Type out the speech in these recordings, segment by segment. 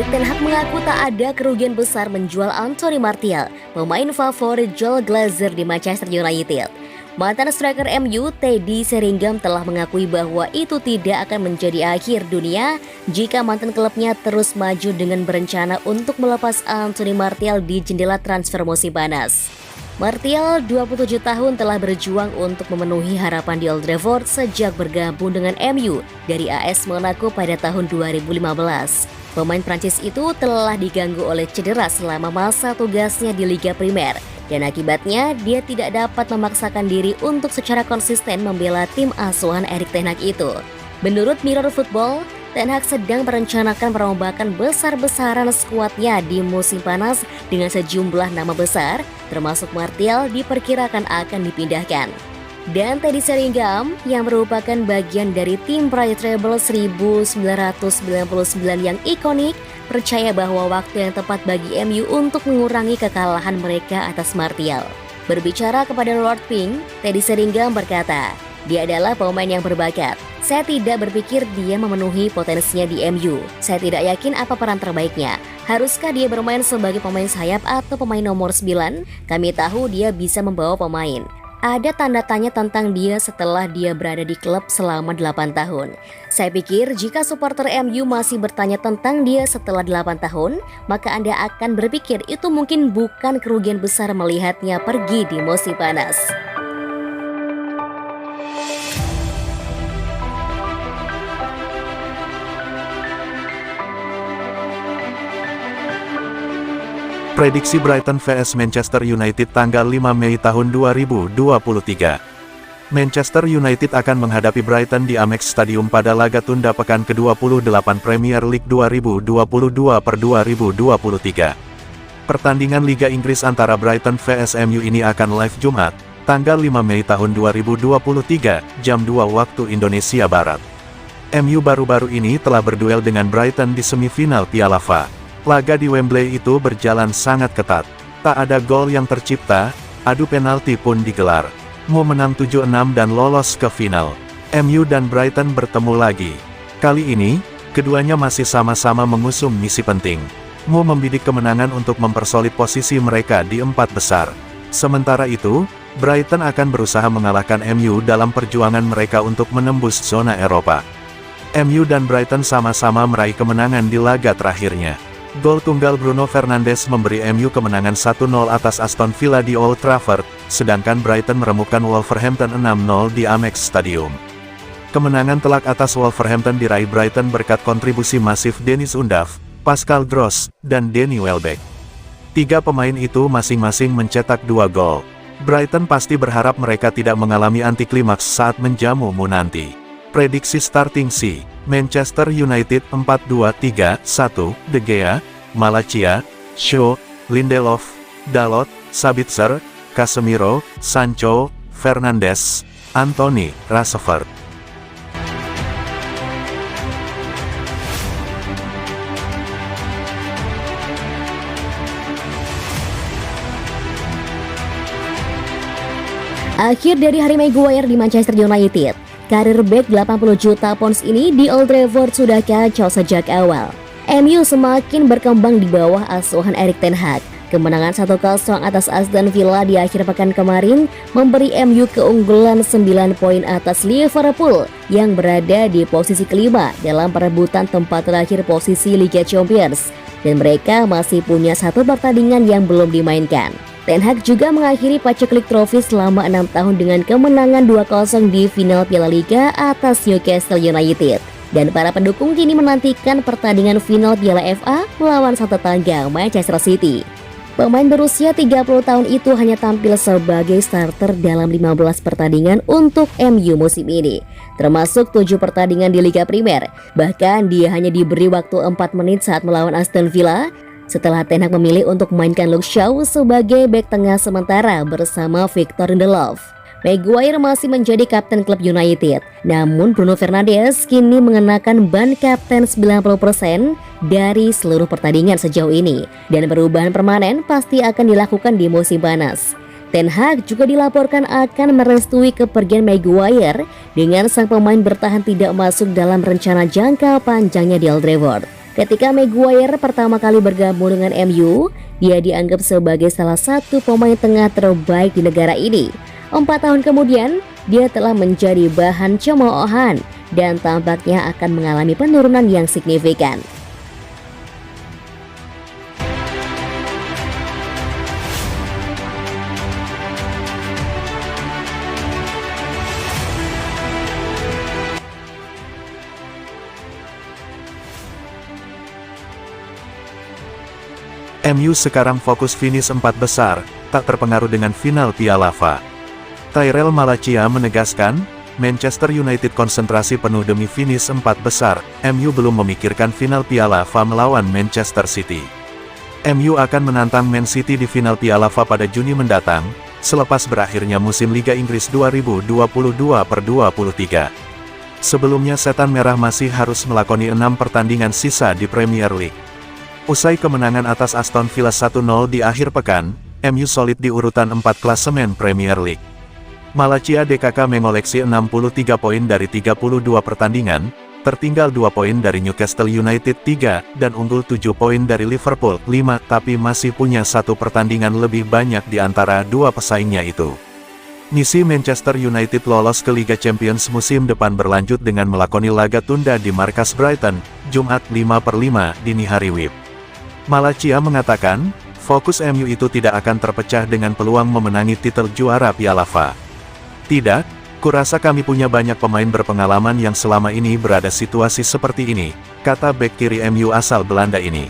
Erik ten Hag mengaku tak ada kerugian besar menjual Anthony Martial, pemain favorit Joel Glazer di Manchester United. Mantan striker MU, Teddy Sheringham telah mengakui bahwa itu tidak akan menjadi akhir dunia jika mantan klubnya terus maju dengan berencana untuk melepas Anthony Martial di jendela transfer musim panas. Martial, 27 tahun, telah berjuang untuk memenuhi harapan di Old Trafford sejak bergabung dengan MU dari AS Monaco pada tahun 2015. Pemain Prancis itu telah diganggu oleh cedera selama masa tugasnya di Liga Primer, dan akibatnya dia tidak dapat memaksakan diri untuk secara konsisten membela tim asuhan Erik ten Hag itu. Menurut Mirror Football, Ten Hag sedang merencanakan perombakan besar-besaran skuadnya di musim panas dengan sejumlah nama besar, termasuk Martial diperkirakan akan dipindahkan. Dan Teddy Sheringham yang merupakan bagian dari tim Pride Treble 1999 yang ikonik, percaya bahwa waktu yang tepat bagi MU untuk mengurangi kekalahan mereka atas Martial. Berbicara kepada Lord Pink, Teddy Sheringham berkata, "Dia adalah pemain yang berbakat. Saya tidak berpikir dia memenuhi potensinya di MU. Saya tidak yakin apa peran terbaiknya. Haruskah dia bermain sebagai pemain sayap atau pemain nomor 9? Kami tahu dia bisa membawa pemain. Ada tanda tanya tentang dia setelah dia berada di klub selama 8 tahun. Saya pikir jika supporter MU masih bertanya tentang dia setelah 8 tahun, maka Anda akan berpikir itu mungkin bukan kerugian besar melihatnya pergi di musim panas." Prediksi Brighton vs Manchester United tanggal 5 Mei tahun 2023. Manchester United akan menghadapi Brighton di Amex Stadium pada laga tunda pekan ke-28 Premier League 2022/2023. Pertandingan Liga Inggris antara Brighton vs MU ini akan live Jumat, tanggal 5 Mei tahun 2023, jam 2 waktu Indonesia Barat. MU baru-baru ini telah berduel dengan Brighton di semifinal Piala FA. Laga di Wembley itu berjalan sangat ketat. Tak ada gol yang tercipta, adu penalti pun digelar. Mu menang 7-6 dan lolos ke final. MU dan Brighton bertemu lagi. Kali ini, keduanya masih sama-sama mengusung misi penting. Mu membidik kemenangan untuk mempersolid posisi mereka di 4 besar. Sementara itu, Brighton akan berusaha mengalahkan MU dalam perjuangan mereka untuk menembus zona Eropa. MU dan Brighton sama-sama meraih kemenangan di laga terakhirnya. Gol tunggal Bruno Fernandes memberi MU kemenangan 1-0 atas Aston Villa di Old Trafford, sedangkan Brighton meremukkan Wolverhampton 6-0 di Amex Stadium. Kemenangan telak atas Wolverhampton diraih Brighton berkat kontribusi masif Dennis Undav, Pascal Gross, dan Danny Welbeck. 3 pemain itu masing-masing mencetak 2 gol. Brighton pasti berharap mereka tidak mengalami antiklimaks saat menjamu Mu nanti. Prediksi starting C, Manchester United 4-2-3-1, De Gea, Malacia, Shaw, Lindelof, Dalot, Sabitzer, Casemiro, Sancho, Fernandes, Anthony, Rashford. Akhir dari Harry Maguire di Manchester United. Karir bek 80 juta pounds ini di Old Trafford sudah kacau sejak awal. MU semakin berkembang di bawah asuhan Erik ten Hag. Kemenangan 1-0 atas Aston Villa di akhir pekan kemarin memberi MU keunggulan 9 poin atas Liverpool yang berada di posisi kelima dalam perebutan tempat terakhir posisi Liga Champions. Dan mereka masih punya 1 pertandingan yang belum dimainkan. Ten Hag juga mengakhiri paceklik trofi selama 6 tahun dengan kemenangan 2-0 di final Piala Liga atas Newcastle United. Dan para pendukung kini menantikan pertandingan final Piala FA melawan sang tetangga Manchester City. Pemain berusia 30 tahun itu hanya tampil sebagai starter dalam 15 pertandingan untuk MU musim ini, termasuk 7 pertandingan di Liga Primer. Bahkan dia hanya diberi waktu 4 menit saat melawan Aston Villa, setelah Ten Hag memilih untuk memainkan Luke Shaw sebagai bek tengah sementara bersama Victor Lindelof. Maguire masih menjadi kapten klub United, namun Bruno Fernandes kini mengenakan ban kapten 90% dari seluruh pertandingan sejauh ini, dan perubahan permanen pasti akan dilakukan di musim panas. Ten Hag juga dilaporkan akan merestui kepergian Maguire dengan sang pemain bertahan tidak masuk dalam rencana jangka panjangnya di Old Trafford. Ketika Maguire pertama kali bergabung dengan MU, dia dianggap sebagai salah satu pemain tengah terbaik di negara ini. 4 tahun kemudian, dia telah menjadi bahan cemoohan dan tampaknya akan mengalami penurunan yang signifikan. MU sekarang fokus finish 4 besar, tak terpengaruh dengan final Piala FA. Tyrell Malacia menegaskan, Manchester United konsentrasi penuh demi finish 4 besar, MU belum memikirkan final Piala FA melawan Manchester City. MU akan menantang Man City di final Piala FA pada Juni mendatang, selepas berakhirnya musim Liga Inggris 2022/23. Sebelumnya Setan Merah masih harus melakoni 6 pertandingan sisa di Premier League. Usai kemenangan atas Aston Villa 1-0 di akhir pekan, MU solid di urutan 4 klasemen Premier League. Malacia DKK mengoleksi 63 poin dari 32 pertandingan, tertinggal 2 poin dari Newcastle United 3, dan unggul 7 poin dari Liverpool 5, tapi masih punya 1 pertandingan lebih banyak di antara 2 pesaingnya itu. Misi Manchester United lolos ke Liga Champions musim depan berlanjut dengan melakoni laga tunda di markas Brighton, Jumat 5/5 dini hari WIB. Malacia mengatakan, fokus MU itu tidak akan terpecah dengan peluang memenangi titel juara Piala FA. Tidak, kurasa kami punya banyak pemain berpengalaman yang selama ini berada situasi seperti ini, kata bek kiri MU asal Belanda ini.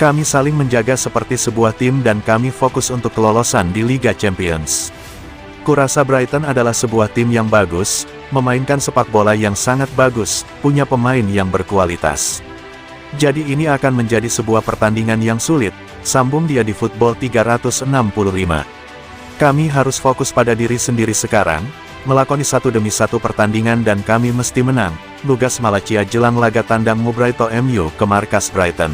Kami saling menjaga seperti sebuah tim dan kami fokus untuk kelolosan di Liga Champions. Kurasa Brighton adalah sebuah tim yang bagus, memainkan sepak bola yang sangat bagus, punya pemain yang berkualitas. Jadi ini akan menjadi sebuah pertandingan yang sulit, sambung dia di Football 365. Kami harus fokus pada diri sendiri sekarang, melakoni 1 demi 1 pertandingan dan kami mesti menang, lugas Malacia jelang laga tandang Brighton MU ke markas Brighton.